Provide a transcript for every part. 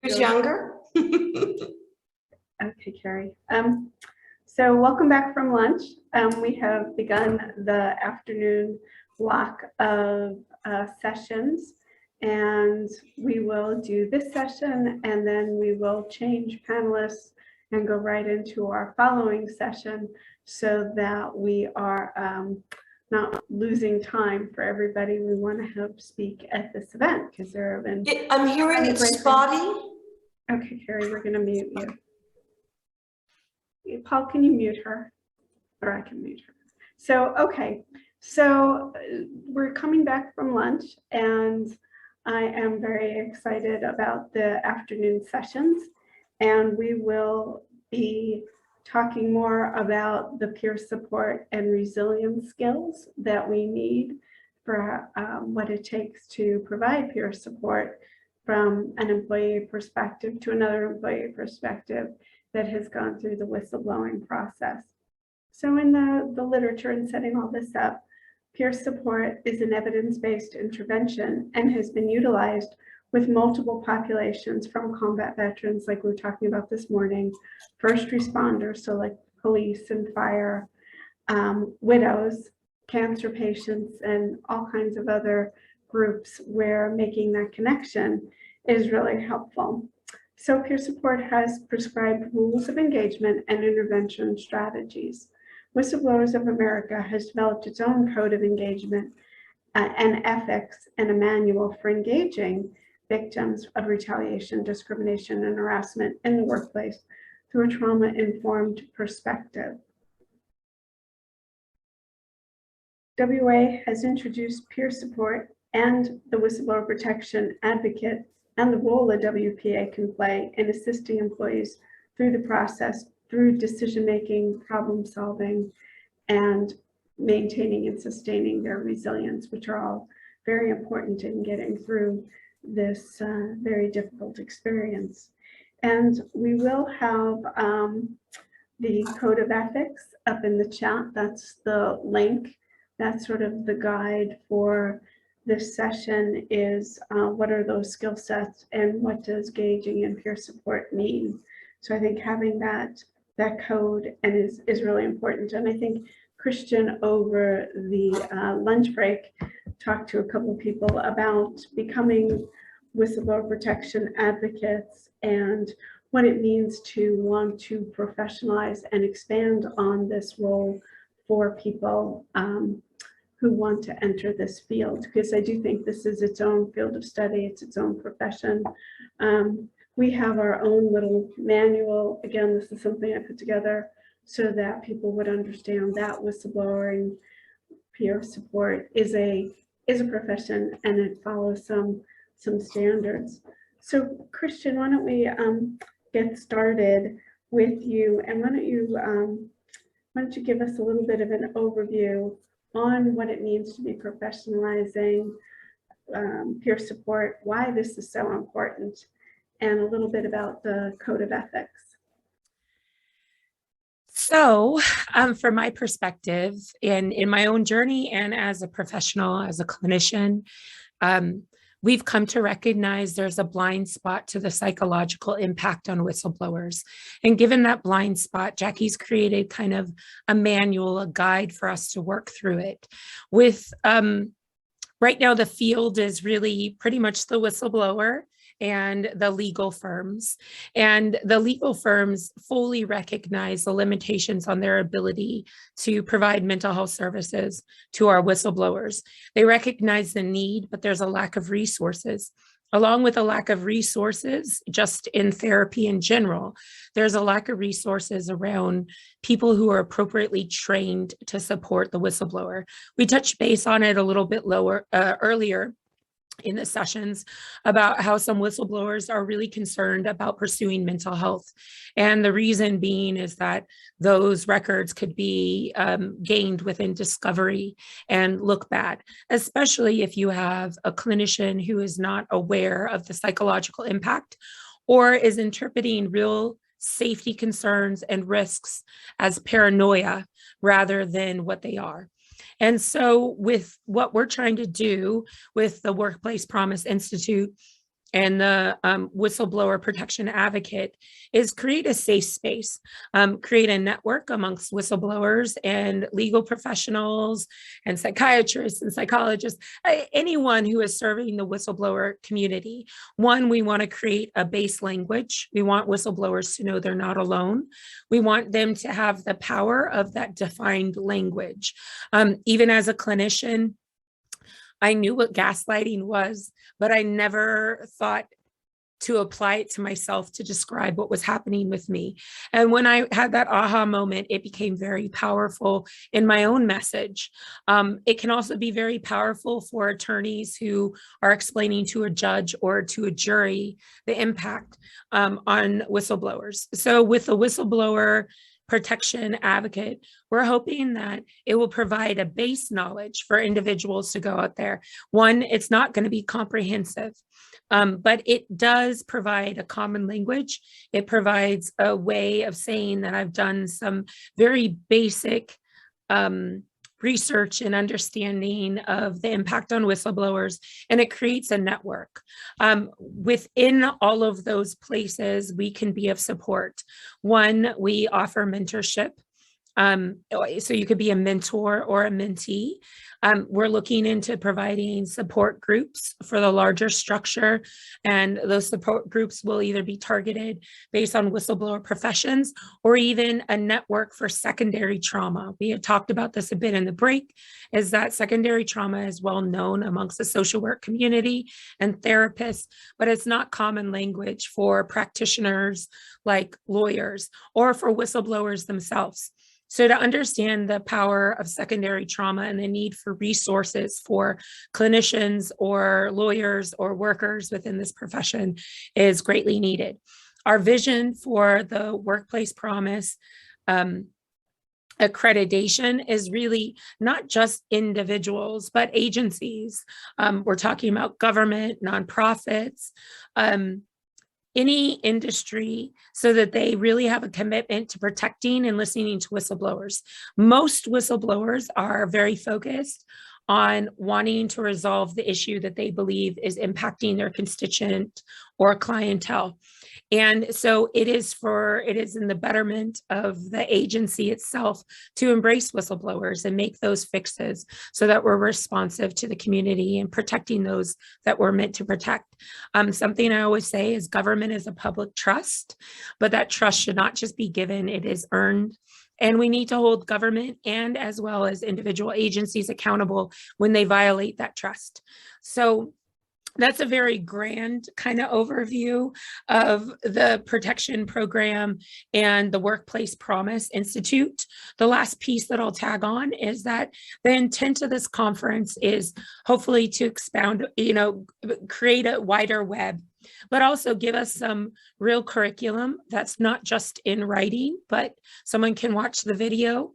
Who's younger? Okay, Carrie. So welcome back from lunch. We have begun the afternoon block of sessions, and we will do this session, and then we will change panelists and go right into our following session so that we are not losing time for everybody we want to have speak at this event, because there have been... I'm hearing it's spotty. Okay, Carrie, we're going to mute you. Paul, can you mute her? Or I can mute her. So, okay. So we're coming back from lunch, and I am very excited about the afternoon sessions. And we will be talking more about the peer support and resilience skills that we need for what it takes to provide peer support from an employee perspective to another employee perspective that has gone through the whistleblowing process. So in the literature, and setting all this up, peer support is an evidence-based intervention and has been utilized with multiple populations, from combat veterans like we were talking about this morning, first responders, so like police and fire, widows, cancer patients, and all kinds of other groups where making that connection is really helpful. So peer support has prescribed rules of engagement and intervention strategies. Whistleblowers of America has developed its own code of engagement and ethics and a manual for engaging victims of retaliation, discrimination, and harassment in the workplace through a trauma-informed perspective. WA has introduced peer support and the Whistleblower Protection Advocate and the role the WPA can play in assisting employees through the process, through decision-making, problem-solving, and maintaining and sustaining their resilience, which are all very important in getting through this very difficult experience. And we will have the Code of Ethics up in the chat. That's the link. That's sort of the guide for this session, is what are those skill sets and what does gauging and peer support mean? So I think having that code and is really important. And I think Christian over the lunch break talked to a couple of people about becoming whistleblower protection advocates and what it means to want to professionalize and expand on this role for people who want to enter this field, because I do think this is its own field of study, it's its own profession. We have our own little manual. Again, this is something I put together so that people would understand that whistleblowing peer support is a profession and it follows some standards. So Christian, why don't we get started with you, and why don't you give us a little bit of an overview on what it means to be professionalizing peer support, why this is so important, and a little bit about the Code of Ethics. So from my perspective, in my own journey and as a professional, as a clinician, we've come to recognize there's a blind spot to the psychological impact on whistleblowers. And given that blind spot, Jackie's created kind of a manual, a guide for us to work through it. With right now, the field is really pretty much the whistleblower and the legal firms. And the legal firms fully recognize the limitations on their ability to provide mental health services to our whistleblowers. They recognize the need, but there's a lack of resources. Along with a lack of resources, just in therapy in general, there's a lack of resources around people who are appropriately trained to support the whistleblower. We touched base on it a little bit earlier in the sessions about how some whistleblowers are really concerned about pursuing mental health. And the reason being is that those records could be gained within discovery and look bad, especially if you have a clinician who is not aware of the psychological impact or is interpreting real safety concerns and risks as paranoia rather than what they are. And so with what we're trying to do with the Workplace Promise Institute and the Whistleblower Protection Advocate is create a safe space, create a network amongst whistleblowers and legal professionals and psychiatrists and psychologists, anyone who is serving the whistleblower community. One, we want to create a base language. We want whistleblowers to know they're not alone. We want them to have the power of that defined language. Even as a clinician, I knew what gaslighting was, but I never thought to apply it to myself to describe what was happening with me. And when I had that aha moment, it became very powerful in my own message. It can also be very powerful for attorneys who are explaining to a judge or to a jury the impact on whistleblowers. So with the Whistleblower Protection Advocate, we're hoping that it will provide a base knowledge for individuals to go out there. One, it's not going to be comprehensive, but it does provide a common language. It provides a way of saying that I've done some very basic research and understanding of the impact on whistleblowers, and it creates a network. Within all of those places, we can be of support. One, we offer mentorship. So you could be a mentor or a mentee. We're looking into providing support groups for the larger structure, and those support groups will either be targeted based on whistleblower professions or even a network for secondary trauma. We had talked about this a bit in the break, is that secondary trauma is well known amongst the social work community and therapists, but it's not common language for practitioners like lawyers or for whistleblowers themselves. So to understand the power of secondary trauma and the need for resources for clinicians or lawyers or workers within this profession is greatly needed. Our vision for the Workplace Promise accreditation is really not just individuals, but agencies. We're talking about government, nonprofits, any industry, so that they really have a commitment to protecting and listening to whistleblowers. Most whistleblowers are very focused on wanting to resolve the issue that they believe is impacting their constituent or clientele. And so it is in the betterment of the agency itself to embrace whistleblowers and make those fixes so that we're responsive to the community and protecting those that we're meant to protect. Something I always say is government is a public trust, but that trust should not just be given, it is earned. And we need to hold government and as well as individual agencies accountable when they violate that trust. So that's a very grand kind of overview of the protection program and the Workplace Promise Institute. The last piece that I'll tag on is that the intent of this conference is hopefully to expound, create a wider web, but also give us some real curriculum that's not just in writing, but someone can watch the video.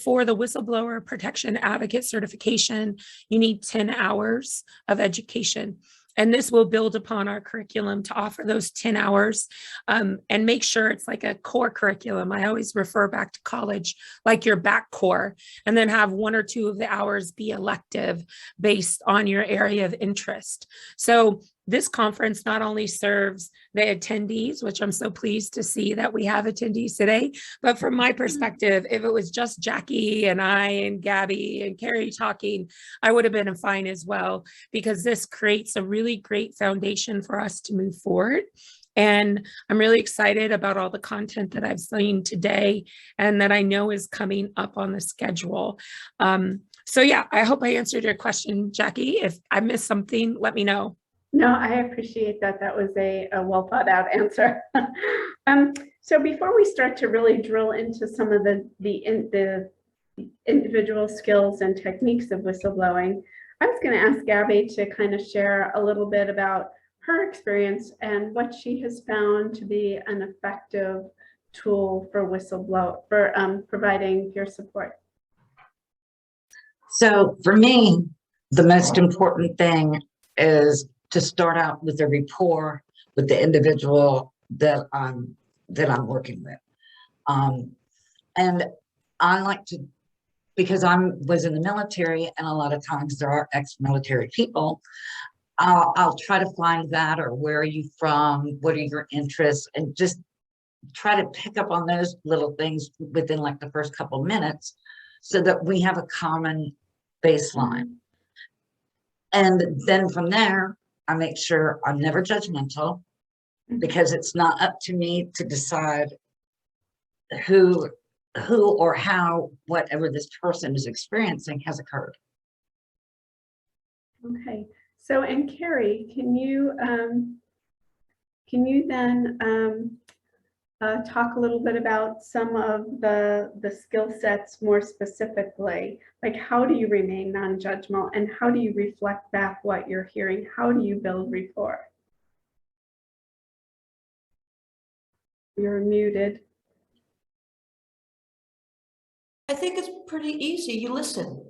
For the Whistleblower Protection Advocate certification, you need 10 hours of education. And this will build upon our curriculum to offer those 10 hours and make sure it's like a core curriculum. I always refer back to college, like your back core, and then have 1 or 2 of the hours be elective based on your area of interest. So this conference not only serves the attendees, which I'm so pleased to see that we have attendees today, but from my perspective, if it was just Jackie and I and Gabby and Carrie talking, I would have been fine as well, because this creates a really great foundation for us to move forward. And I'm really excited about all the content that I've seen today and that I know is coming up on the schedule. So yeah, I hope I answered your question, Jackie. If I missed something, let me know. No, I appreciate that. That was a well thought out answer. So before we start to really drill into some of the individual skills and techniques of whistleblowing, I was going to ask Gabby to kind of share a little bit about her experience and what she has found to be an effective tool for providing peer support. So for me, the most important thing is to start out with a rapport with the individual that I'm working with. And I like to, because I was in the military, and a lot of times there are ex-military people, I'll try to find that, or where are you from? What are your interests? And just try to pick up on those little things within like the first couple minutes so that we have a common baseline. And then from there, I make sure I'm never judgmental, because it's not up to me to decide who or how whatever this person is experiencing has occurred. Okay, so, and Carrie, can you then talk a little bit about some of the skill sets more specifically? Like, how do you remain non-judgmental, and how do you reflect back what you're hearing? How do you build rapport? You're muted. I think it's pretty easy. You listen.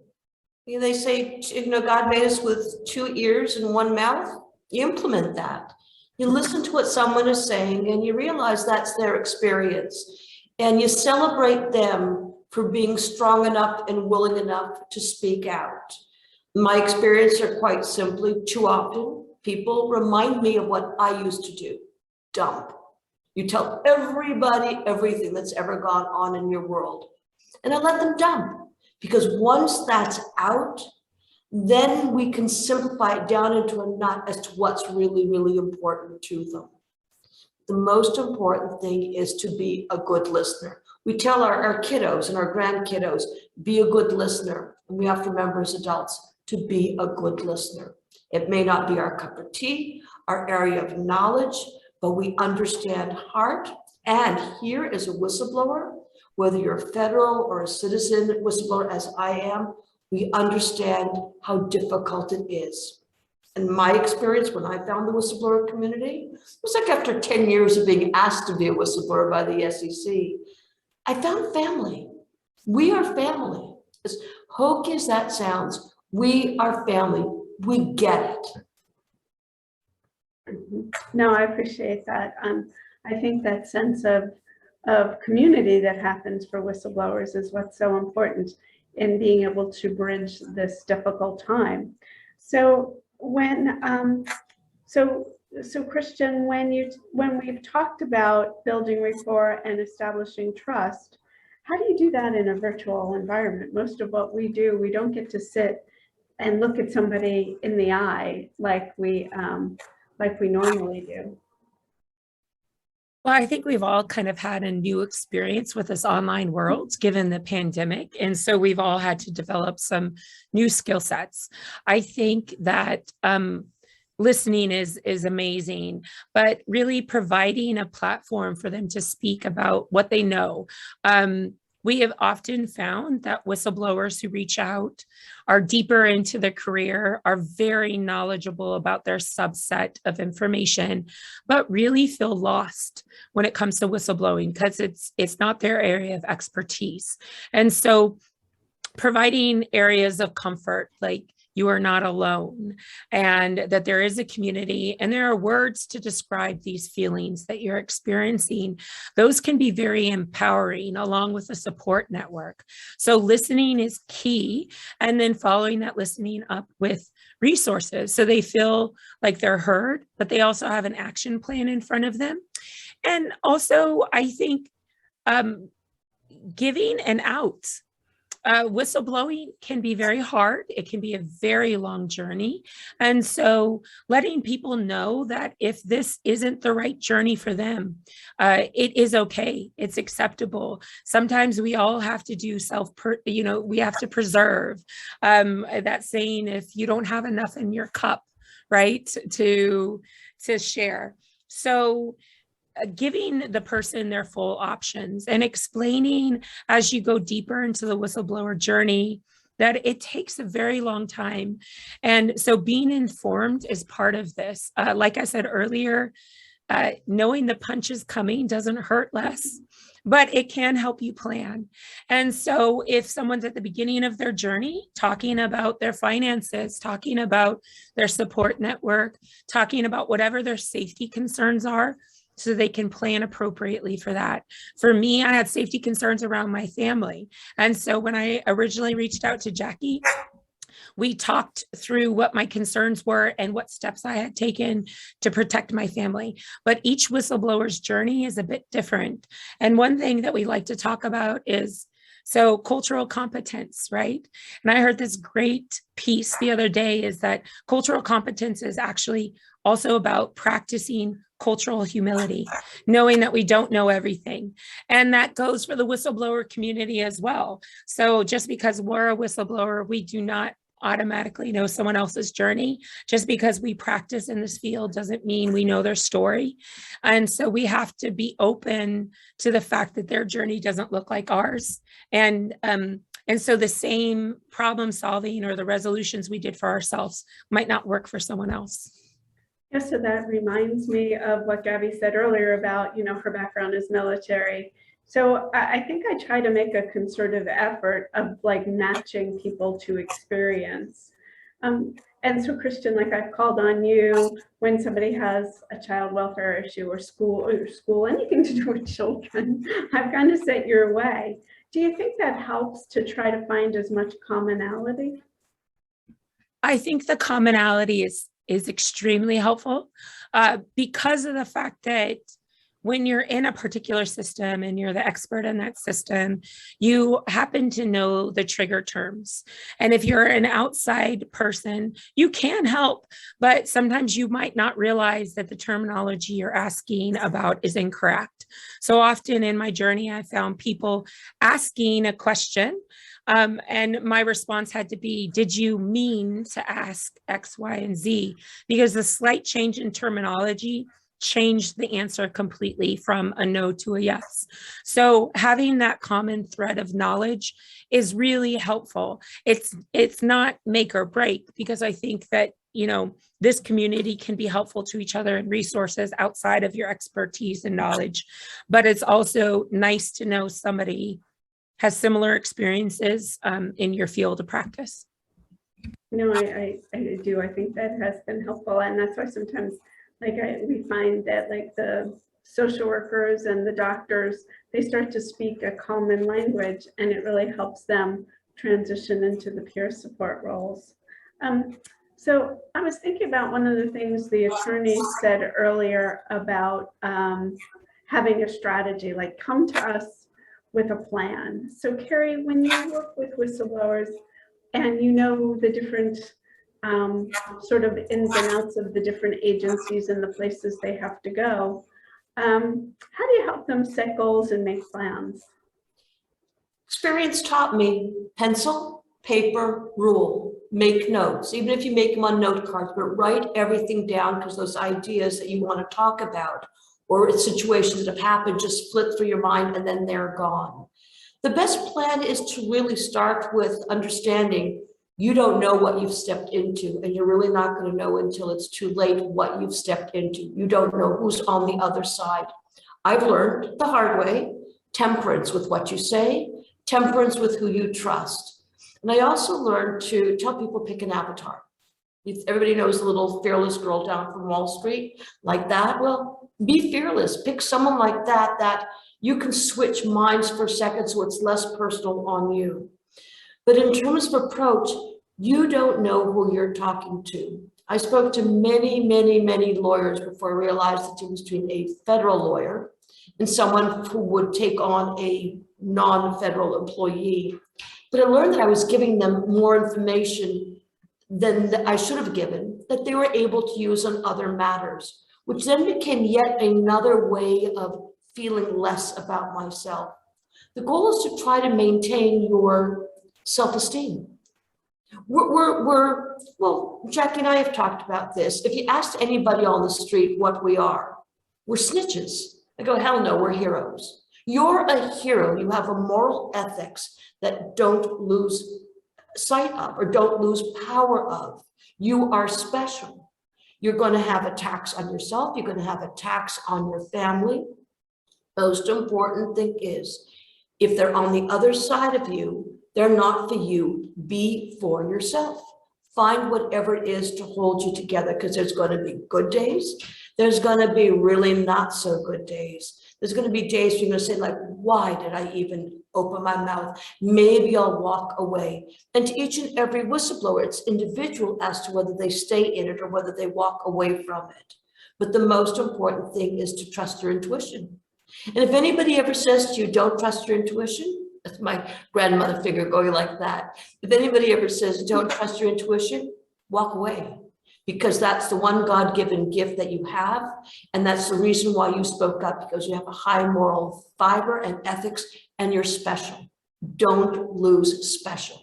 You know, they say, God made us with 2 ears and 1 mouth. You implement that. You listen to what someone is saying, and you realize that's their experience. And you celebrate them for being strong enough and willing enough to speak out. My experience are quite simply, too often, people remind me of what I used to do. Dump. You tell everybody everything that's ever gone on in your world. And I let them dump. Because once that's out, then we can simplify it down into a nut as to what's really, really important to them. The most important thing is to be a good listener. We tell our kiddos and our grandkiddos, be a good listener. And we have to remember as adults to be a good listener. It may not be our cup of tea, our area of knowledge, but we understand heart. And here is a whistleblower, whether you're a federal or a citizen whistleblower as I am, we understand how difficult it is. And my experience when I found the whistleblower community, it was like after 10 years of being asked to be a whistleblower by the SEC, I found family. We are family. As hokey as that sounds, we are family. We get it. No, I appreciate that. I think that sense of community that happens for whistleblowers is what's so important in being able to bridge this difficult time. So when so Christian, when we've talked about building rapport and establishing trust, how do you do that in a virtual environment? Most of what we do, we don't get to sit and look at somebody in the eye like we normally do. Well, I think we've all kind of had a new experience with this online world, given the pandemic. And so we've all had to develop some new skill sets. I think that listening is amazing, but really providing a platform for them to speak about what they know. We have often found that whistleblowers who reach out are deeper into their career, are very knowledgeable about their subset of information, but really feel lost when it comes to whistleblowing because it's not their area of expertise. And so providing areas of comfort, like you are not alone, and that there is a community and there are words to describe these feelings that you're experiencing. Those can be very empowering along with a support network. So listening is key, and then following that listening up with resources so they feel like they're heard, but they also have an action plan in front of them. And also, I think giving an out. Whistleblowing can be very hard. It can be a very long journey. And so letting people know that if this isn't the right journey for them, it is okay. It's acceptable. Sometimes we all have to do we have to preserve that saying, if you don't have enough in your cup, right, to share. So giving the person their full options and explaining as you go deeper into the whistleblower journey that it takes a very long time. And so being informed is part of this. Like I said earlier, knowing the punch is coming doesn't hurt less, but it can help you plan. And so if someone's at the beginning of their journey, talking about their finances, talking about their support network, talking about whatever their safety concerns are, so they can plan appropriately for that. For me, I had safety concerns around my family. And so when I originally reached out to Jackie, We talked through what my concerns were and what steps I had taken to protect my family. But each whistleblower's journey is a bit different. And one thing that we like to talk about is cultural competence, right? And I heard this great piece the other day is that cultural competence is actually also about practicing cultural humility, knowing that we don't know everything. And that goes for the whistleblower community as well. So just because we're a whistleblower, we do not automatically know someone else's journey. Just because we practice in this field doesn't mean we know their story. And so we have to be open to the fact that their journey doesn't look like ours. And so the same problem solving or the resolutions we did for ourselves might not work for someone else. Yeah, so that reminds me of what Gabby said earlier about, her background is military. So I think I try to make a concerted effort of matching people to experience. And so Christian, I've called on you when somebody has a child welfare issue or school, anything to do with children, I've kind of sent your way. Do you think that helps to try to find as much commonality? I think the commonality is extremely helpful because of the fact that when you're in a particular system and you're the expert in that system, you happen to know the trigger terms. And if you're an outside person, you can help, but sometimes you might not realize that the terminology you're asking about is incorrect. So often in my journey, I found people asking a question and my response had to be, did you mean to ask X, Y, and Z? Because the slight change in terminology changed the answer completely from a no to a yes. So having that common thread of knowledge is really helpful. It's not make or break, because I think that, this community can be helpful to each other and resources outside of your expertise and knowledge. But it's also nice to know somebody has similar experiences in your field of practice. I do. I think that has been helpful. And that's why sometimes we find that the social workers and the doctors, they start to speak a common language, and it really helps them transition into the peer support roles. So I was thinking about one of the things the attorney said earlier about having a strategy, come to us with a plan. So Carrie, when you work with whistleblowers and the different sort of ins and outs of the different agencies and the places they have to go, how do you help them set goals and make plans? Experience taught me pencil, paper, rule, make notes, even if you make them on note cards, but write everything down, because those ideas that you want to talk about or situations that have happened just flip through your mind and then they're gone. The best plan is to really start with understanding you don't know what you've stepped into, and you're really not going to know until it's too late what you've stepped into. You don't know who's on the other side. I've learned the hard way, temperance with what you say, temperance with who you trust. And I also learned to tell people pick an avatar. Everybody knows the little fearless girl down from Wall Street, like that. Well, be fearless. Pick someone like that you can switch minds for a second so it's less personal on you. But in terms of approach, you don't know who you're talking to. I spoke to many, many, many lawyers before I realized the difference between a federal lawyer and someone who would take on a non-federal employee. But I learned that I was giving them more information than I should have given, that they were able to use on other matters, which then became yet another way of feeling less about myself. The goal is to try to maintain your self-esteem. Well, Jackie and I have talked about this. If you asked anybody on the street what we are, we're snitches. I go, hell no, we're heroes. You're a hero. You have a moral ethics that don't lose sight of or don't lose power of. You are special. You're going to have attacks on yourself. You're going to have attacks on your family. Most important thing is, if they're on the other side of you, they're not for you. Be for yourself. Find whatever it is to hold you together, because there's going to be good days. There's going to be really not so good days. There's going to be days you're going to say, like, why did I even open my mouth? Maybe I'll walk away. And to each and every whistleblower, it's individual as to whether they stay in it or whether they walk away from it. But the most important thing is to trust your intuition. And if anybody ever says to you, don't trust your intuition, that's my grandmother figure going like that. If anybody ever says, don't trust your intuition, walk away. Because that's the one God-given gift that you have. And that's the reason why you spoke up, because you have a high moral fiber and ethics, and you're special. Don't lose special.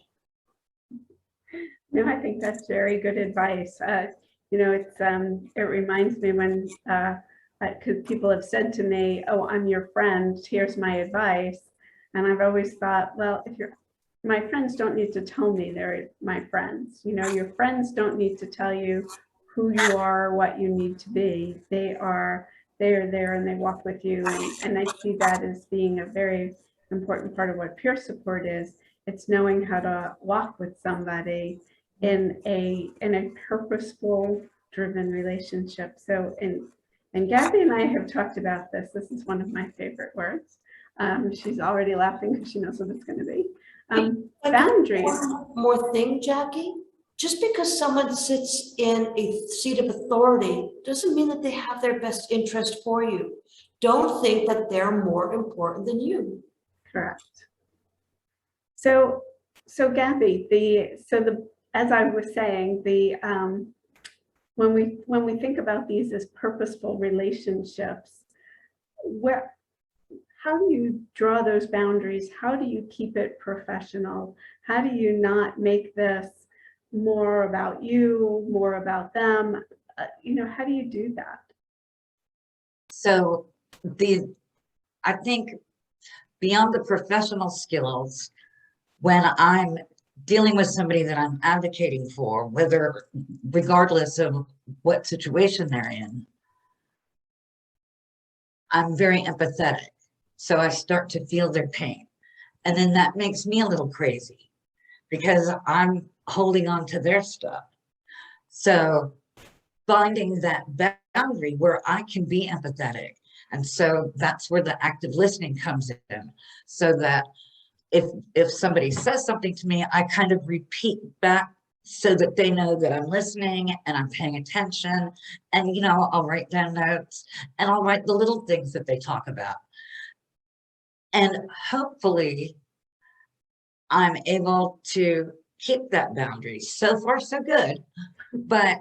No, I think that's very good advice. You know, it reminds me when, because people have said to me, oh, I'm your friend, here's my advice. And I've always thought, well, my friends don't need to tell me they're my friends. You know, your friends don't need to tell you who you are, what you need to be. They are there and they walk with you. And I see that as being a very important part of what peer support is. It's knowing how to walk with somebody in a purposeful, driven relationship. So, and Gabby and I have talked about this. This is one of my favorite words. She's already laughing because she knows what it's going to be. Boundaries. One more thing, Jackie. Just because someone sits in a seat of authority doesn't mean that they have their best interest for you. Don't think that they're more important than you. Correct. So Gabby, as I was saying, when we think about these as purposeful relationships, how do you draw those boundaries? How do you keep it professional? How do you not make this more about you, more about them? You know, how do you do that? So I think beyond the professional skills, when I'm dealing with somebody that I'm advocating for, regardless of what situation they're in, I'm very empathetic. So I start to feel their pain. And then that makes me a little crazy because I'm holding on to their stuff. So finding that boundary where I can be empathetic. And so that's where the active listening comes in. So that if somebody says something to me, I kind of repeat back so that they know that I'm listening and I'm paying attention. And, you know, I'll write down notes and I'll write the little things that they talk about. And hopefully I'm able to keep that boundary. So far, so good, but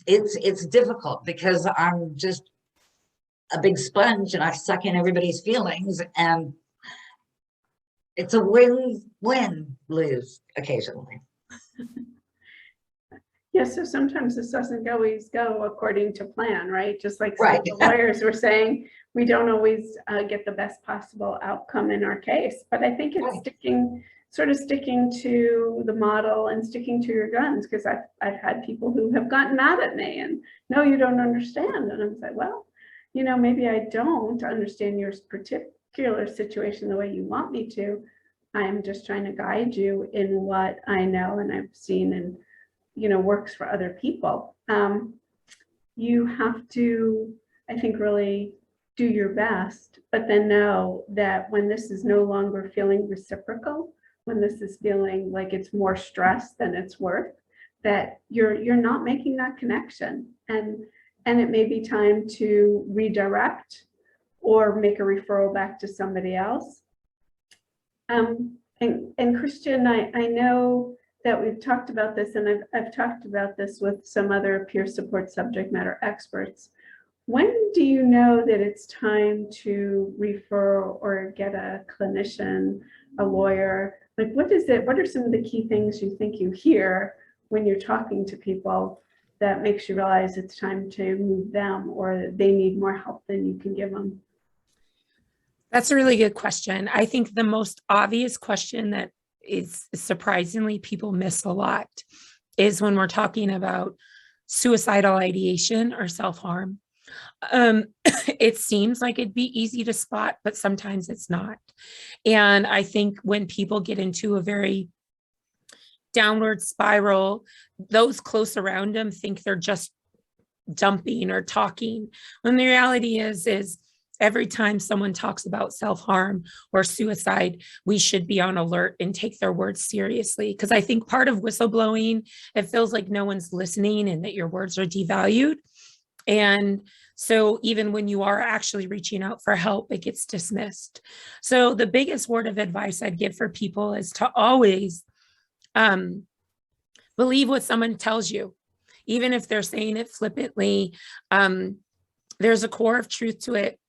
it's difficult because I'm just a big sponge and I suck in everybody's feelings, and it's a win-lose occasionally. Yeah, so sometimes this doesn't always go according to plan, right? Just like some Right. of the lawyers were saying, we don't always get the best possible outcome in our case. But I think it's Right. sort of sticking to the model and sticking to your guns, because I've had people who have gotten mad at me and, no, you don't understand. And I'm like, well, you know, maybe I don't understand your particular situation the way you want me to. I'm just trying to guide you in what I know and I've seen and, you know, works for other people. You have to, I think, really do your best, but then know that when this is no longer feeling reciprocal, when this is feeling like it's more stress than it's worth, that you're not making that connection, and it may be time to redirect or make a referral back to somebody else. And Christian, I know that we've talked about this, and I've talked about this with some other peer support subject matter experts. When do you know that it's time to refer or get a clinician, a lawyer? Like, what are some of the key things you think you hear when you're talking to people that makes you realize it's time to move them, or they need more help than you can give them? That's a really good question. I think the most obvious question that is surprisingly people miss a lot is when we're talking about suicidal ideation or self-harm. It seems like it'd be easy to spot, but sometimes it's not. And I think when people get into a very downward spiral, those close around them think they're just dumping or talking, when the reality is every time someone talks about self-harm or suicide, we should be on alert and take their words seriously. Because I think part of whistleblowing, it feels like no one's listening and that your words are devalued. And so even when you are actually reaching out for help, it gets dismissed. So the biggest word of advice I'd give for people is to always believe what someone tells you, even if they're saying it flippantly. There's a core of truth to it,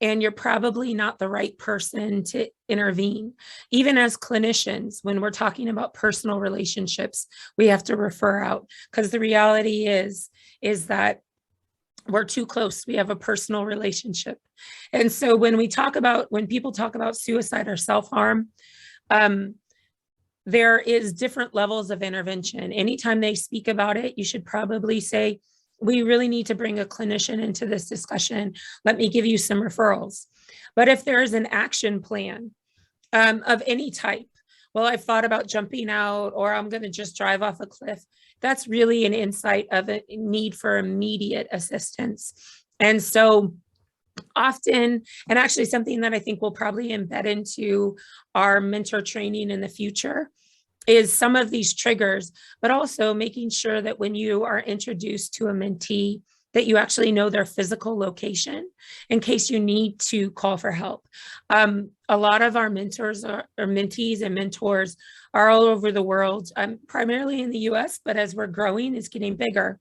and you're probably not the right person to intervene. Even as clinicians, when we're talking about personal relationships, we have to refer out, because the reality is that we're too close. We have a personal relationship. And so when people talk about suicide or self-harm, there is different levels of intervention. Anytime they speak about it, you should probably say, we really need to bring a clinician into this discussion. Let me give you some referrals. But if there is an action plan of any type, well, I've thought about jumping out, or I'm going to just drive off a cliff, that's really an insight of a need for immediate assistance. And so often, and actually something that I think we'll probably embed into our mentor training in the future, is some of these triggers, but also making sure that when you are introduced to a mentee, that you actually know their physical location in case you need to call for help. A lot of our mentors or mentees and mentors are all over the world, primarily in the US, but as we're growing, it's getting bigger.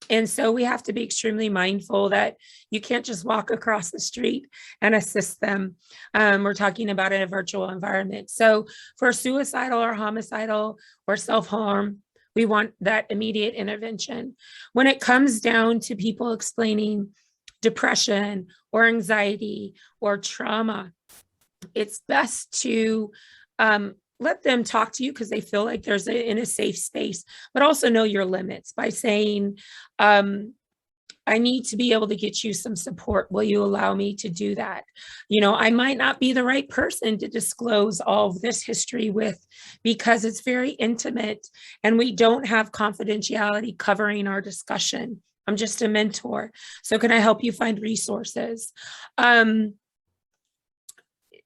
And so we have to be extremely mindful that you can't just walk across the street and assist them. We're talking about in a virtual environment. So for suicidal or homicidal or self-harm, we want that immediate intervention. When it comes down to people explaining depression or anxiety or trauma, it's best to let them talk to you because they feel like there's in a safe space, but also know your limits by saying, I need to be able to get you some support. Will you allow me to do that? You know, I might not be the right person to disclose all of this history with, because it's very intimate and we don't have confidentiality covering our discussion. I'm just a mentor. So can I help you find resources?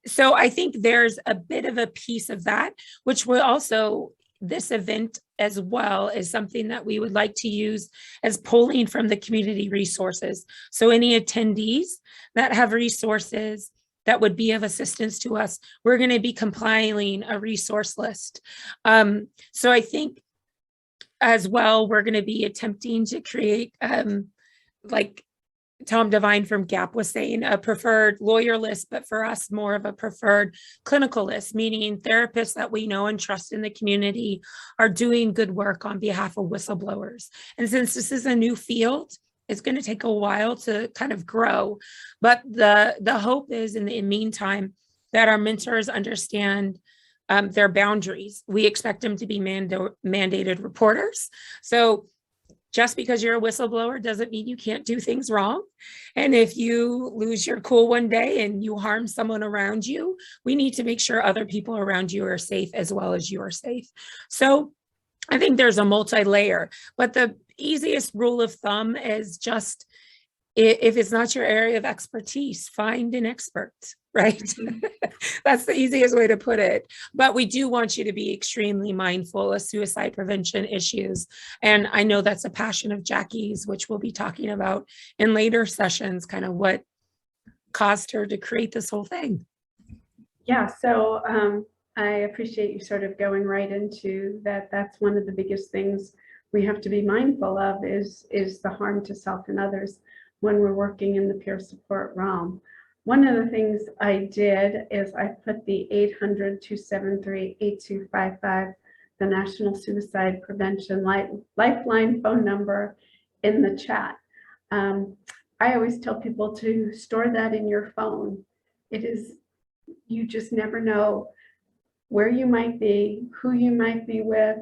So I think there's a bit of a piece of that, which will also, this event as well is something that we would like to use as polling from the community resources. So any attendees that have resources that would be of assistance to us, we're going to be compiling a resource list. So I think as well, we're going to be attempting to create like Tom Devine from GAP was saying, a preferred lawyer list, but for us, more of a preferred clinical list, meaning therapists that we know and trust in the community are doing good work on behalf of whistleblowers. And since this is a new field, it's going to take a while to kind of grow. But the hope is in the meantime that our mentors understand their boundaries. We expect them to be mandated reporters. So just because you're a whistleblower doesn't mean you can't do things wrong. And if you lose your cool one day and you harm someone around you, we need to make sure other people around you are safe as well as you are safe. So I think there's a multi-layer, but the easiest rule of thumb is just, if it's not your area of expertise, find an expert, right? That's the easiest way to put it. But we do want you to be extremely mindful of suicide prevention issues. And I know that's a passion of Jackie's, which we'll be talking about in later sessions, kind of what caused her to create this whole thing. Yeah, so I appreciate you sort of going right into that. That's one of the biggest things we have to be mindful of is the harm to self and others when we're working in the peer support realm. One of the things I did is I put the 800-273-8255, the National Suicide Prevention Lifeline phone number, in the chat. I always tell people to store that in your phone. It is, you just never know where you might be, who you might be with,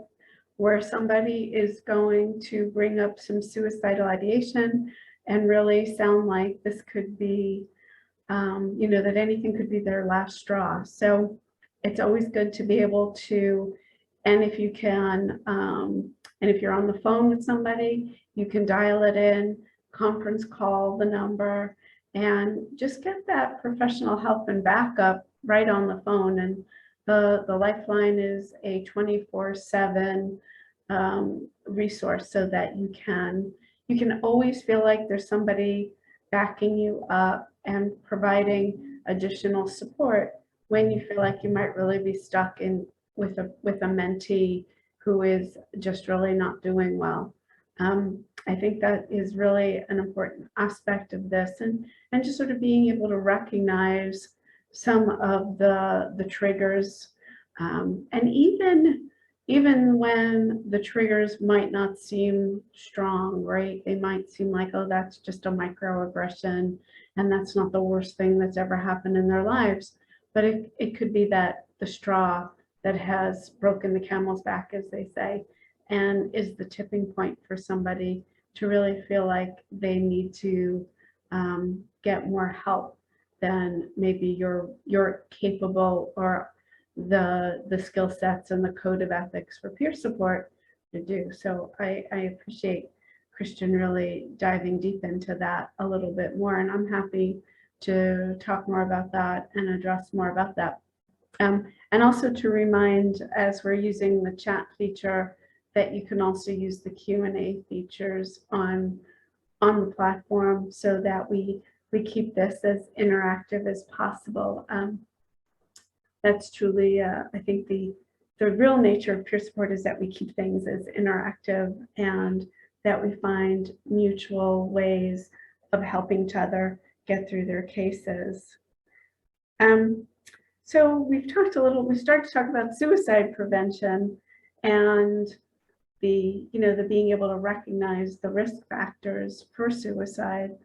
where somebody is going to bring up some suicidal ideation and really sound like this could be, you know, that anything could be their last straw. So it's always good to be able to, and if you can, and if you're on the phone with somebody, you can dial it in, conference call the number, and just get that professional help and backup right on the phone. And the Lifeline is a 24/7 resource, so that you can always feel like there's somebody backing you up and providing additional support when you feel like you might really be stuck in with a mentee who is just really not doing well. I think that is really an important aspect of this, and just sort of being able to recognize some of the triggers, and even when the triggers might not seem strong, right? They might seem like, oh, that's just a microaggression, and that's not the worst thing that's ever happened in their lives. But it could be that the straw that has broken the camel's back, as they say, and is the tipping point for somebody to really feel like they need to get more help than maybe you're capable, or the skill sets and the code of ethics for peer support to do. So I appreciate Christian really diving deep into that a little bit more, and I'm happy to talk more about that and address more about that. And also to remind, as we're using the chat feature, that you can also use the Q&A features on the platform, so that we keep this as interactive as possible. That's truly, I think the real nature of peer support is that we keep things as interactive, and that we find mutual ways of helping each other get through their cases. So we started to talk about suicide prevention, and the being able to recognize the risk factors for suicide.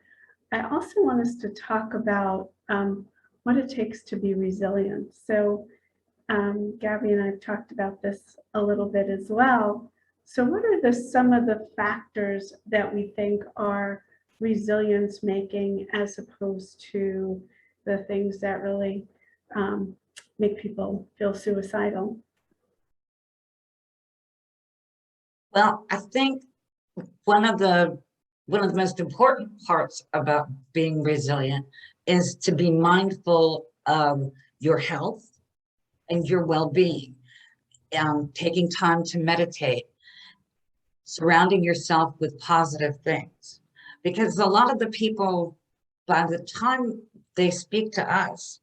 I also want us to talk about what it takes to be resilient. So Gabby and I have talked about this a little bit as well. So what are some of the factors that we think are resilience making, as opposed to the things that really make people feel suicidal? Well, I think one of the most important parts about being resilient is to be mindful of your health and your well-being, taking time to meditate, surrounding yourself with positive things. Because a lot of the people, by the time they speak to us,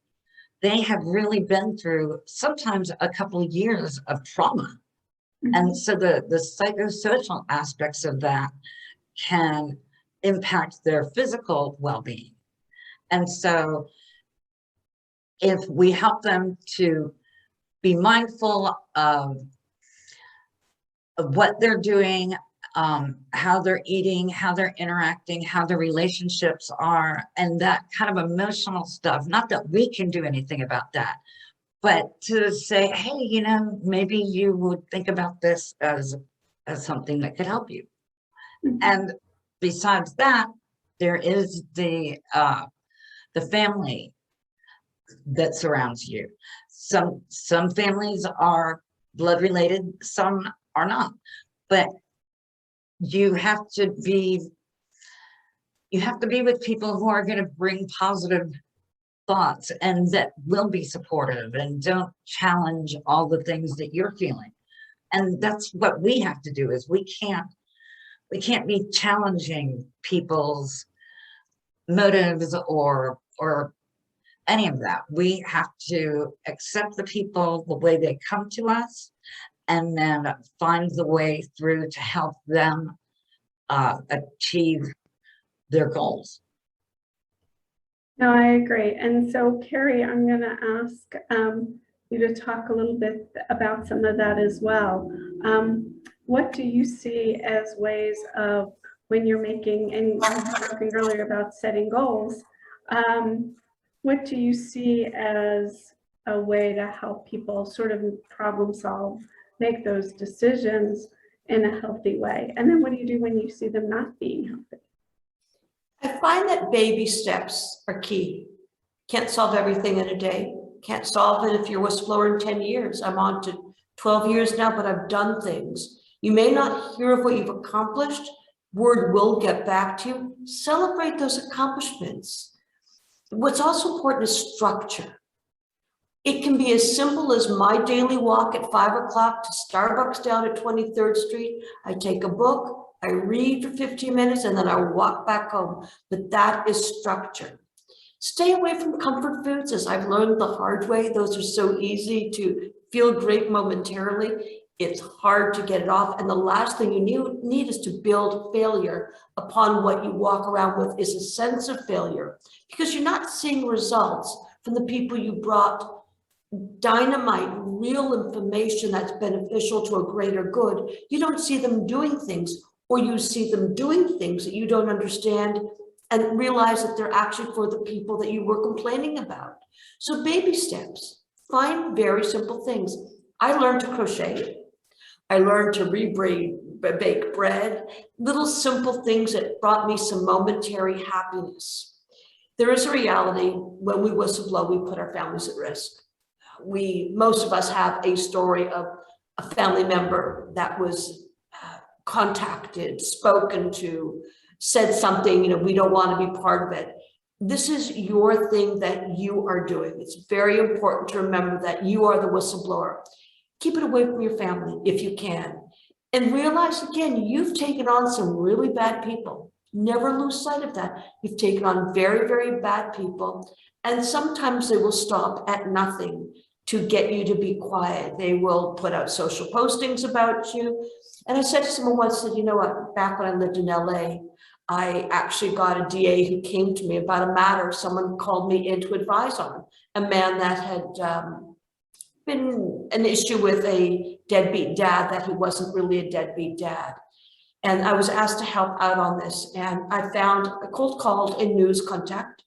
they have really been through sometimes a couple of years of trauma. And so the psychosocial aspects of that can impact their physical well-being. And so if we help them to be mindful of what they're doing, how they're eating, how they're interacting, how their relationships are, and that kind of emotional stuff, not that we can do anything about that, but to say, hey, maybe you would think about this as something that could help you. And besides that, there is the family that surrounds you. Some families are blood related, some are not, but you have to be with people who are going to bring positive thoughts and that will be supportive and don't challenge all the things that you're feeling. And that's what we have to do, is we can't be challenging people's motives or any of that. We have to accept the people the way they come to us, and then find the way through to help them achieve their goals. No, I agree. And so, Carrie, I'm going to ask you to talk a little bit about some of that as well. What do you see as ways of, when you're making, and you were talking earlier about setting goals, what do you see as a way to help people sort of problem solve, make those decisions in a healthy way? And then what do you do when you see them not being healthy? I find that baby steps are key. Can't solve everything in a day. Can't solve it if you're a whistleblower in 10 years. I'm on to 12 years now, but I've done things. You may not hear of what you've accomplished. Word will get back to you. Celebrate those accomplishments. What's also important is structure. It can be as simple as my daily walk at 5 o'clock to Starbucks down at 23rd Street. I take a book, I read for 15 minutes, and then I walk back home. But that is structure. Stay away from comfort foods, as I've learned the hard way. Those are so easy to feel great momentarily. It's hard to get it off. And the last thing you need is to build failure upon what you walk around with is a sense of failure, because you're not seeing results from the people you brought dynamite, real information that's beneficial to a greater good. You don't see them doing things, or you see them doing things that you don't understand and realize that they're actually for the people that you were complaining about. So baby steps, find very simple things. I learned to crochet. I learned to bake bread, little simple things that brought me some momentary happiness. There is a reality when we whistleblow, we put our families at risk. Most of us have a story of a family member that was contacted, spoken to, said something, we don't want to be part of it. This is your thing that you are doing. It's very important to remember that you are the whistleblower. Keep it away from your family if you can. And realize again, you've taken on some really bad people. Never lose sight of that. You've taken on very, very bad people. And sometimes they will stop at nothing to get you to be quiet. They will put out social postings about you. And I said to someone once, you know what, back when I lived in LA, I actually got a DA who came to me about a matter someone called me in to advise on, a man that had been an issue with a deadbeat dad, that he wasn't really a deadbeat dad. And I was asked to help out on this. And I found a cold call in news contact.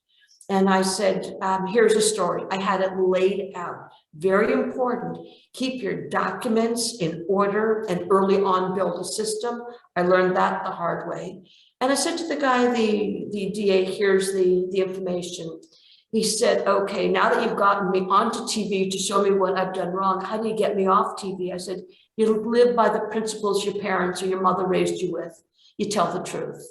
And I said, here's a story. I had it laid out. Very important. Keep your documents in order and early on build a system. I learned that the hard way. And I said to the guy, the DA, here's the information. He said, okay, now that you've gotten me onto TV to show me what I've done wrong, how do you get me off TV? I said, you live by the principles your parents or your mother raised you with. You tell the truth.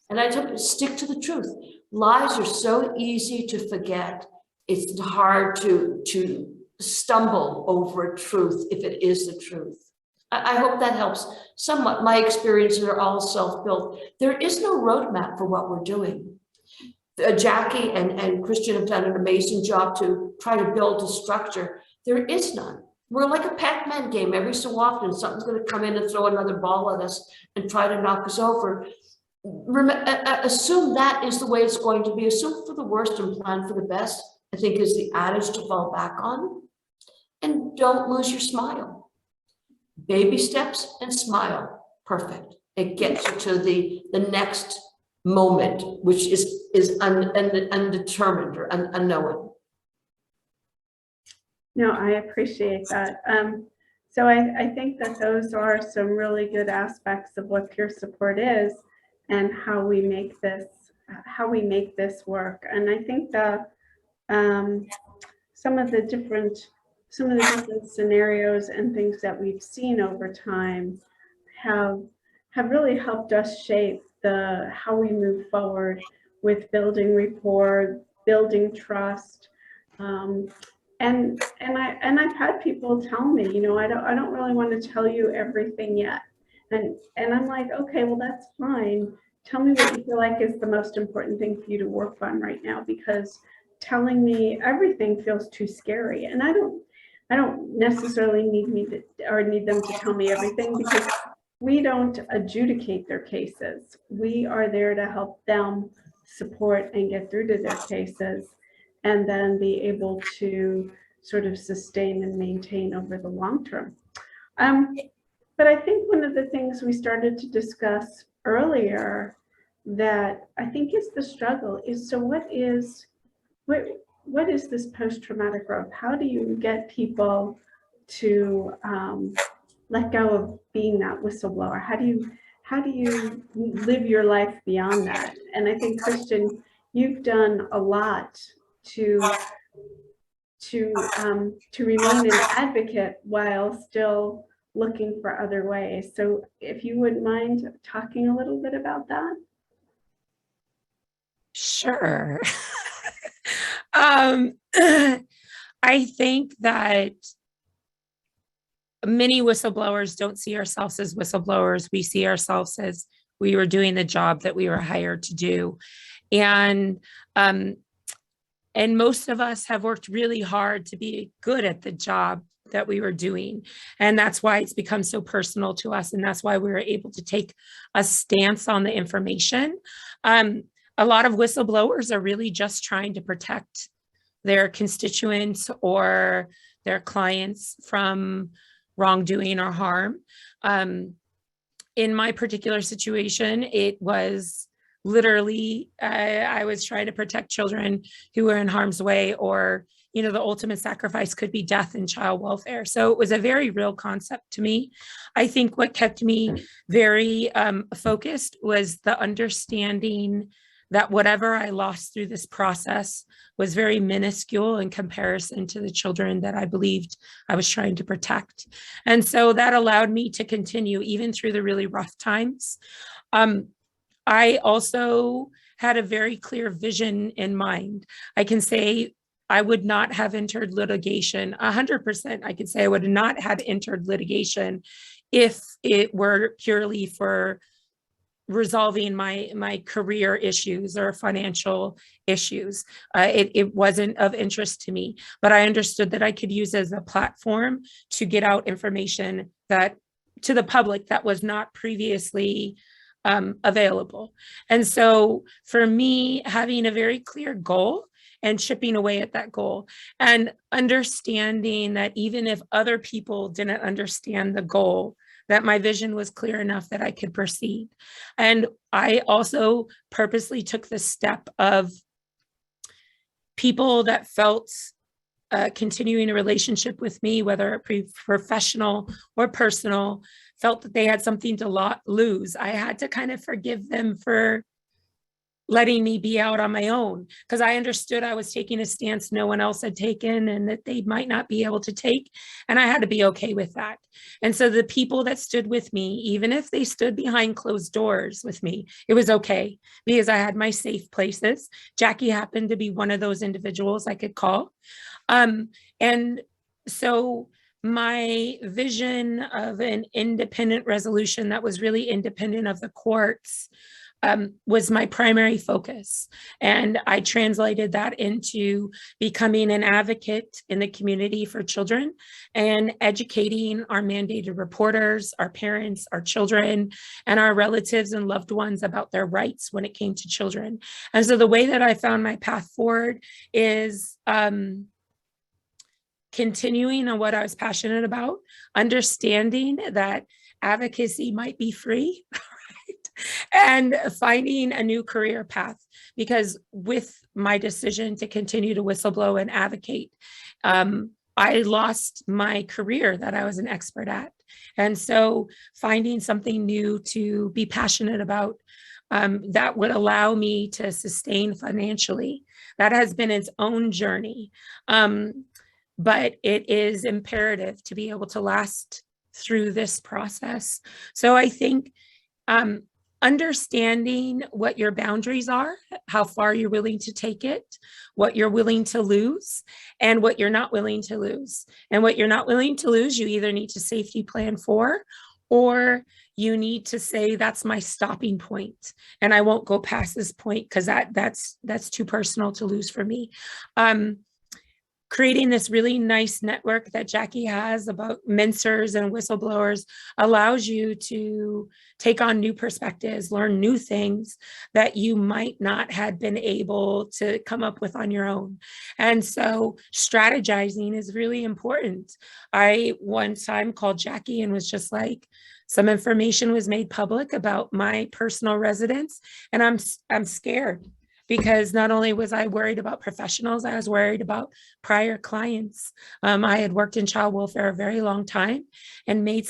And I told him, stick to the truth. Lies are so easy to forget. It's hard to stumble over truth if it is the truth. I hope that helps somewhat. My experiences are all self-built. There is no roadmap for what we're doing. Jackie and Christian have done an amazing job to try to build a structure. There is none. We're like a Pac-Man game. Every so often, something's going to come in and throw another ball at us and try to knock us over. Assume that is the way it's going to be. Assume for the worst and plan for the best, I think, is the adage to fall back on. And don't lose your smile. Baby steps and smile. Perfect. It gets you to the next moment, which is undetermined or unknown. No, I appreciate that. So I think that those are some really good aspects of what peer support is and how we make this work. And I think that some of the different scenarios and things that we've seen over time have really helped us shape how we move forward with building rapport, building trust. And I've had people tell me, I don't really want to tell you everything yet. And I'm like, okay, well, that's fine. Tell me what you feel like is the most important thing for you to work on right now, because telling me everything feels too scary. And I don't necessarily need them to tell me everything, because we don't adjudicate their cases. We are there to help them support and get through to their cases, and then be able to sort of sustain and maintain over the long term. But I think one of the things we started to discuss earlier that I think is the struggle is, so what is this post-traumatic growth? How do you get people to let go of being that whistleblower? How do you live your life beyond that? And I think, Christian, you've done a lot to remain an advocate while still looking for other ways. So if you wouldn't mind talking a little bit about that. Sure. I think that many whistleblowers don't see ourselves as whistleblowers. We see ourselves as we were doing the job that we were hired to do. And most of us have worked really hard to be good at the job that we were doing. And that's why it's become so personal to us. And that's why we were able to take a stance on the information. A lot of whistleblowers are really just trying to protect their constituents or their clients from wrongdoing or harm. In my particular situation, it was literally, I was trying to protect children who were in harm's way, or, you know, the ultimate sacrifice could be death and child welfare. So it was a very real concept to me. I think what kept me very focused was the understanding that whatever I lost through this process was very minuscule in comparison to the children that I believed I was trying to protect. And so that allowed me to continue even through the really rough times. I also had a very clear vision in mind. I can say I would not have entered litigation, 100%. I could say I would not have entered litigation if it were purely for resolving my career issues or financial issues. It wasn't of interest to me, but I understood that I could use as a platform to get out information that to the public that was not previously available. And so for me, having a very clear goal and chipping away at that goal and understanding that even if other people didn't understand the goal, that my vision was clear enough that I could proceed. And I also purposely took the step of people that felt continuing a relationship with me, whether it be professional or personal, felt that they had something to lose. I had to kind of forgive them for letting me be out on my own, because I understood I was taking a stance no one else had taken and that they might not be able to take. And I had to be okay with that. And so the people that stood with me, even if they stood behind closed doors with me, it was okay because I had my safe places. Jackie happened to be one of those individuals I could call. And so my vision of an independent resolution that was really independent of the courts was my primary focus. And I translated that into becoming an advocate in the community for children and educating our mandated reporters, our parents, our children, and our relatives and loved ones about their rights when it came to children. And so the way that I found my path forward is continuing on what I was passionate about, understanding that advocacy might be free, and finding a new career path. Because with my decision to continue to whistleblow and advocate, I lost my career that I was an expert at. And so finding something new to be passionate about that would allow me to sustain financially, that has been its own journey. But it is imperative to be able to last through this process. So I think understanding what your boundaries are, how far you're willing to take it, what you're willing to lose, and what you're not willing to lose. And what you're not willing to lose, you either need to safety plan for, or you need to say, that's my stopping point. And I won't go past this point because that's too personal to lose for me. Creating this really nice network that Jackie has about mensers and whistleblowers allows you to take on new perspectives, learn new things that you might not have been able to come up with on your own. And so strategizing is really important. I one time called Jackie and was just like, some information was made public about my personal residence, and I'm scared. Because not only was I worried about professionals, I was worried about prior clients. I had worked in child welfare a very long time and I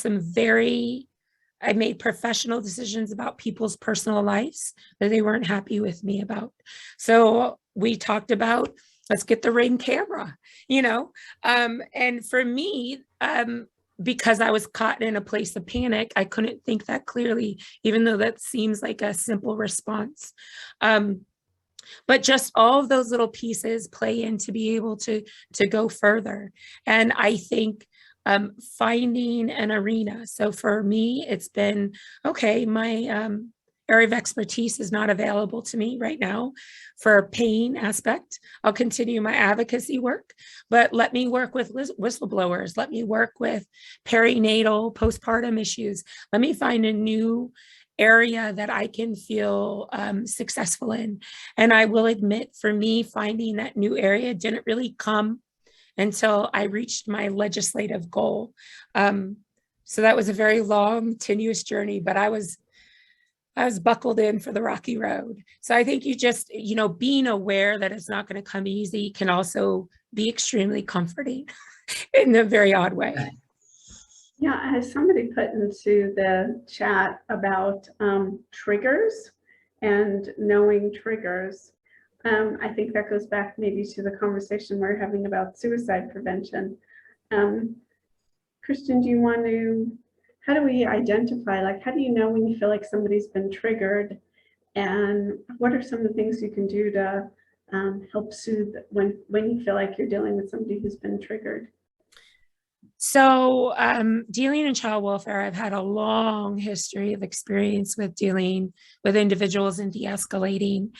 made professional decisions about people's personal lives that they weren't happy with me about. So we talked about, let's get the Ring camera, and for me, because I was caught in a place of panic, I couldn't think that clearly, even though that seems like a simple response. But just all of those little pieces play in to be able to go further. And I think finding an arena. So for me, it's been, okay, my area of expertise is not available to me right now for pain aspect. I'll continue my advocacy work, but let me work with whistleblowers. Let me work with perinatal, postpartum issues. Let me find a new area that I can feel successful in. And I will admit, for me, finding that new area didn't really come until I reached my legislative goal. So that was a very long, tenuous journey, but I was buckled in for the rocky road. So I think you just, being aware that it's not going to come easy can also be extremely comforting in a very odd way. Yeah, as somebody put into the chat about triggers and knowing triggers, I think that goes back maybe to the conversation we're having about suicide prevention. Christian, how do we identify, like, how do you know when you feel like somebody's been triggered? And what are some of the things you can do to help soothe when you feel like you're dealing with somebody who's been triggered? So dealing in child welfare, I've had a long history of experience with dealing with individuals and de-escalating.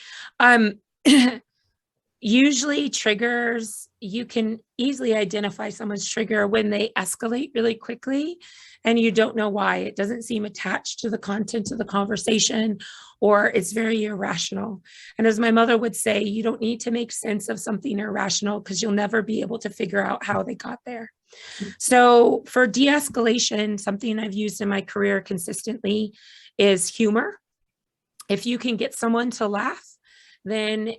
Usually triggers, you can easily identify someone's trigger when they escalate really quickly and you don't know why. It doesn't seem attached to the content of the conversation, or it's very irrational. And as my mother would say, you don't need to make sense of something irrational because you'll never be able to figure out how they got there. So for de-escalation, something I've used in my career consistently is humor. If you can get someone to laugh, then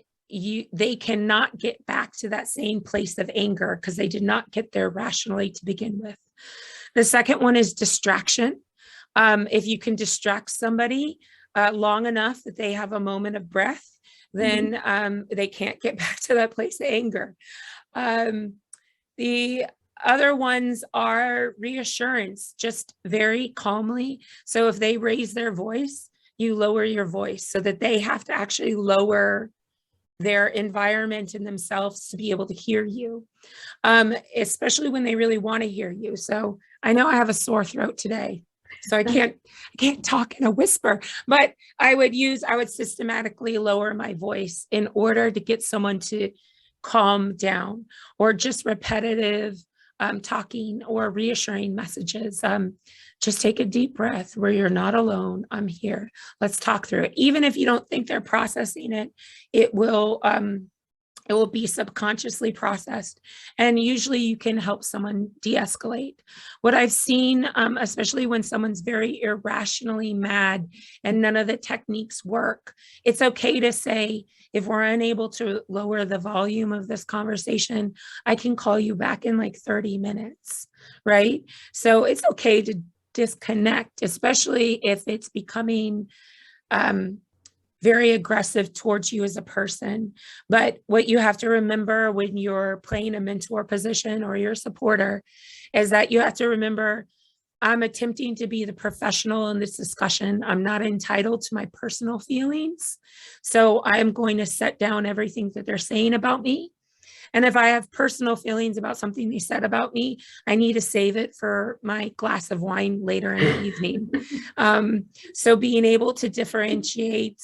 they cannot get back to that same place of anger because they did not get there rationally to begin with. The second one is distraction. If you can distract somebody long enough that they have a moment of breath, then they can't get back to that place of anger. The other ones are reassurance, just very calmly. So if they raise their voice, you lower your voice so that they have to actually lower their environment and themselves to be able to hear you, especially when they really want to hear you. So I know I have a sore throat today, so I can't talk in a whisper, but I would systematically lower my voice in order to get someone to calm down, or just repetitive talking or reassuring messages. Just take a deep breath where you're not alone. I'm here. Let's talk through it. Even if you don't think they're processing it, it will be subconsciously processed. And usually you can help someone de-escalate. What I've seen, especially when someone's very irrationally mad and none of the techniques work, it's okay to say, if we're unable to lower the volume of this conversation, I can call you back in like 30 minutes, right? So it's okay to disconnect, especially if it's becoming very aggressive towards you as a person. But what you have to remember when you're playing a mentor position or your supporter is that you have to remember, I'm attempting to be the professional in this discussion. I'm not entitled to my personal feelings. So I'm going to set down everything that they're saying about me. And if I have personal feelings about something they said about me, I need to save it for my glass of wine later in the evening. So being able to differentiate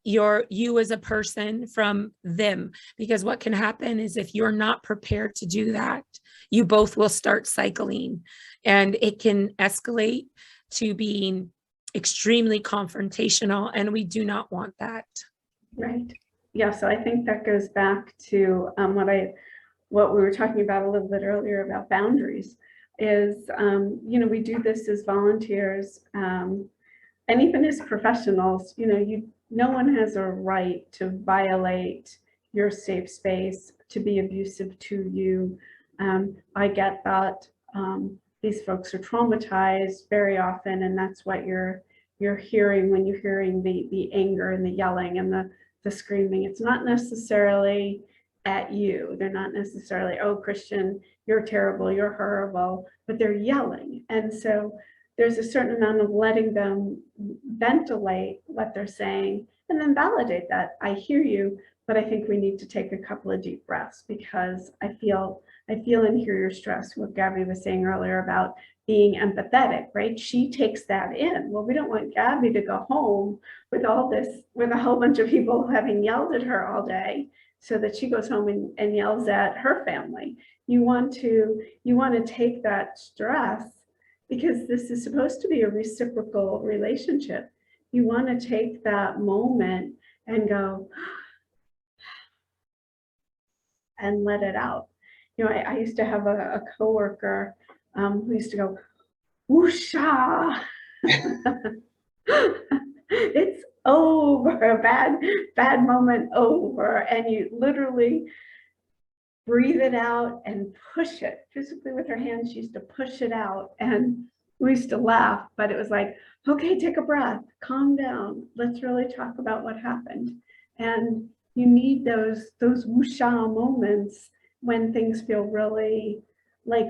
you as a person from them, because what can happen is if you're not prepared to do that, you both will start cycling and it can escalate to being extremely confrontational, and we do not want that. Right. Yeah, so I think that goes back to what we were talking about a little bit earlier about boundaries is, we do this as volunteers, and even as professionals, no one has a right to violate your safe space, to be abusive to you. I get that these folks are traumatized very often, and that's what you're hearing when you're hearing the anger and the yelling and the screaming. It's not necessarily at you. They're not necessarily, oh, Christian, you're terrible, you're horrible, but they're yelling. And so there's a certain amount of letting them ventilate what they're saying and then validate that. I hear you, but I think we need to take a couple of deep breaths, because I feel and hear your stress, what Gabby was saying earlier about being empathetic, right? She takes that in. Well, we don't want Gabby to go home with all this, with a whole bunch of people having yelled at her all day, so that she goes home and yells at her family. You want to take that stress, because this is supposed to be a reciprocal relationship. You want to take that moment and go and let it out. You know, I used to have a coworker who used to go, whoosha. It's over, a bad moment over. And you literally breathe it out and push it physically with her hands. She used to push it out, and we used to laugh, but it was like, okay, take a breath, calm down. Let's really talk about what happened. And you need those whoosha moments when things feel really like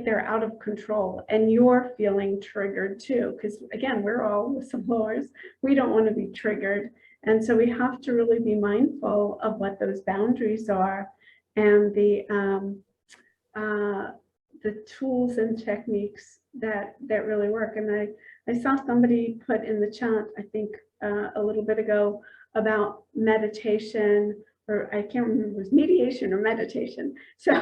they're out of control, and you're feeling triggered too, because again, we're all whistleblowers. We don't want to be triggered, and so we have to really be mindful of what those boundaries are, and the tools and techniques that really work. And I saw somebody put in the chat, I think a little bit ago, about meditation, or I can't remember if it was mediation or meditation. So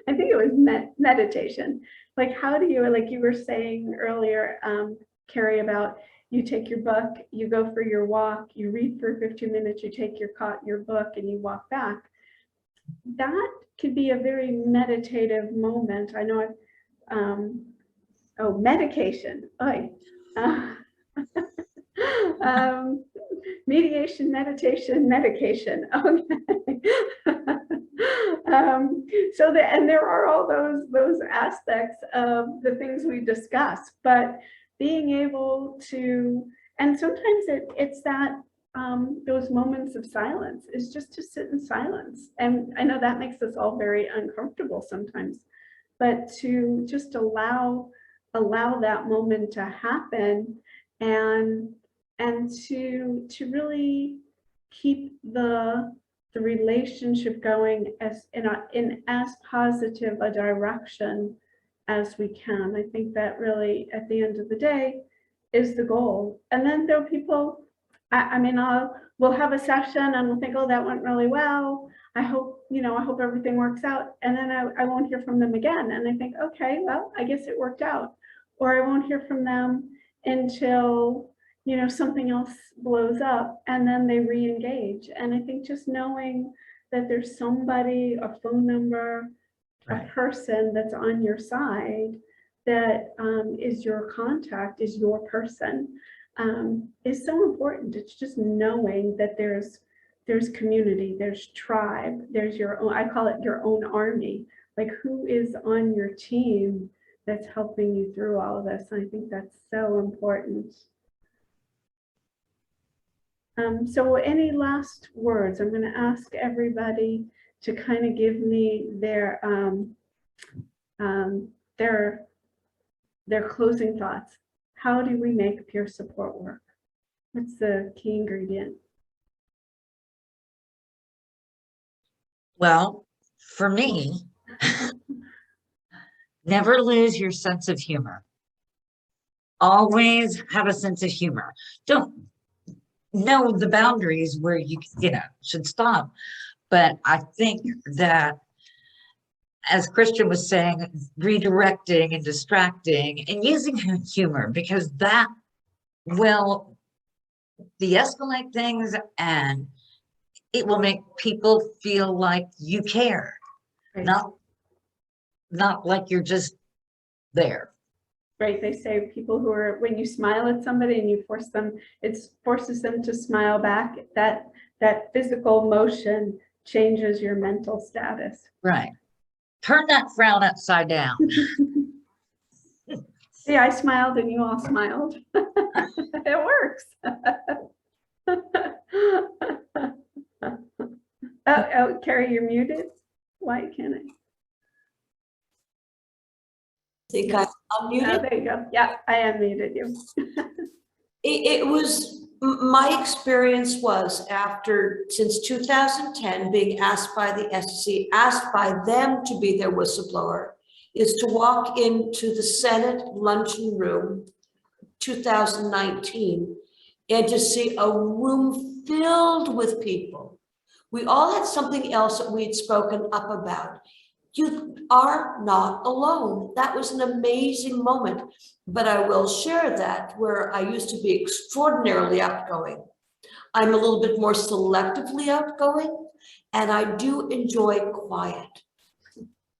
I think it was meditation. Like, how do you, like you were saying earlier, Carrie, about you take your book, you go for your walk, you read for 15 minutes, you take your book and you walk back. That could be a very meditative moment. I know medication. Mediation, meditation, medication. Okay. And there are all those aspects of the things we discuss, but being able to, and sometimes it's that those moments of silence is just to sit in silence. And I know that makes us all very uncomfortable sometimes, but to just allow that moment to happen, and to really keep the relationship going as in as positive a direction as we can. I think that really, at the end of the day, is the goal. And then there are people, we'll have a session and we'll think, oh, that went really well. I hope everything works out. And then I won't hear from them again. And I think, okay, well, I guess it worked out. Or I won't hear from them until, something else blows up, and then they re-engage. And I think just knowing that there's somebody, a phone number, Right. a person that's on your side, that is your contact, is your person, is so important. It's just knowing that there's community, there's tribe, there's your own, I call it your own army, like who is on your team that's helping you through all of this. And I think that's so important. So any last words? I'm going to ask everybody to kind of give me their closing thoughts. How do we make peer support work? What's the key ingredient? Well, for me, never lose your sense of humor. Always have a sense of humor. Don't know the boundaries where you should stop. But I think that, as Christian was saying, redirecting and distracting and using humor, because that will de-escalate things, and it will make people feel like you care, Right. not like you're just there. Right, they say people who are, when you smile at somebody and you force them, it forces them to smile back, that physical motion changes your mental status. Right. Turn that frown upside down. See, I smiled and you all smiled. It works. Oh, Carrie, you're muted. Why can't I? Think I Oh, unmuted. there you go. Yeah, I unmuted you. It was My experience was since 2010, being asked by the SEC, asked by them to be their whistleblower, is to walk into the Senate luncheon room, 2019, and to see a room filled with people. We all had something else that we'd spoken up about. You are not alone. That was an amazing moment. But I will share that where I used to be extraordinarily outgoing, I'm a little bit more selectively outgoing, and I do enjoy quiet.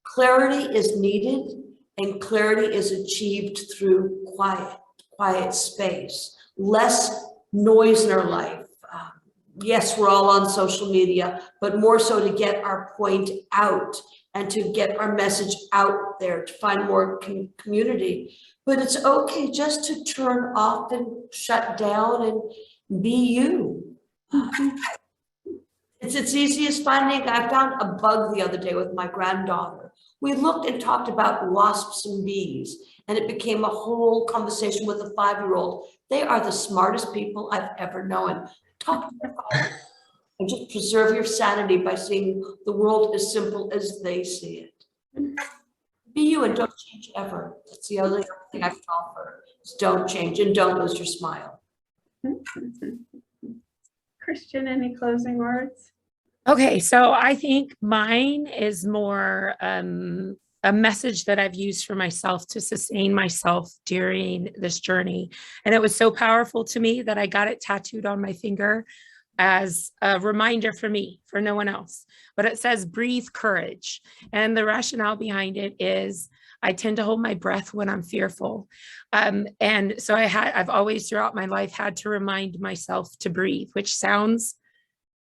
Clarity is needed, and clarity is achieved through quiet space, less noise in our life. Yes, we're all on social media, but more so to get our point out and to get our message out there, to find more community. But it's okay just to turn off and shut down and be you. It's easy as finding, I found a bug the other day with my granddaughter. We looked and talked about wasps and bees, and it became a whole conversation with a 5-year-old. They are the smartest people I've ever known. Talk to their father and just preserve your sanity by seeing the world as simple as they see it. Be you and don't change ever. That's the other thing I can offer, is don't change and don't lose your smile. Christian, any closing words? Okay, so I think mine is more a message that I've used for myself to sustain myself during this journey. And it was so powerful to me that I got it tattooed on my finger as a reminder for me, for no one else. But it says, breathe courage. And the rationale behind it is I tend to hold my breath when I'm fearful. And so I've always throughout my life had to remind myself to breathe, which sounds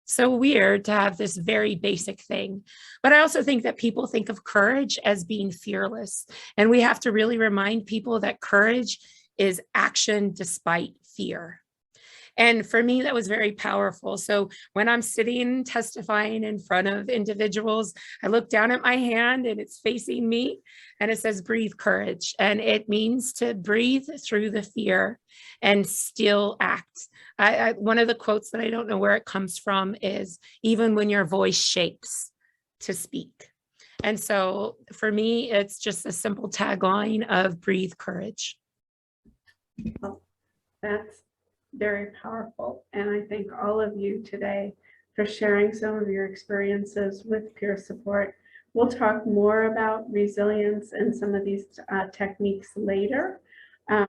so weird to have this very basic thing. But I also think that people think of courage as being fearless. And we have to really remind people that courage is action despite fear. And for me, that was very powerful. So when I'm sitting testifying in front of individuals, I look down at my hand and it's facing me and it says, breathe courage. And it means to breathe through the fear and still act. One of the quotes that I don't know where it comes from is, even when your voice shakes, to speak. And so for me, it's just a simple tagline of breathe courage. Well, that's very powerful. And I thank all of you today for sharing some of your experiences with peer support. We'll talk more about resilience and some of these techniques later.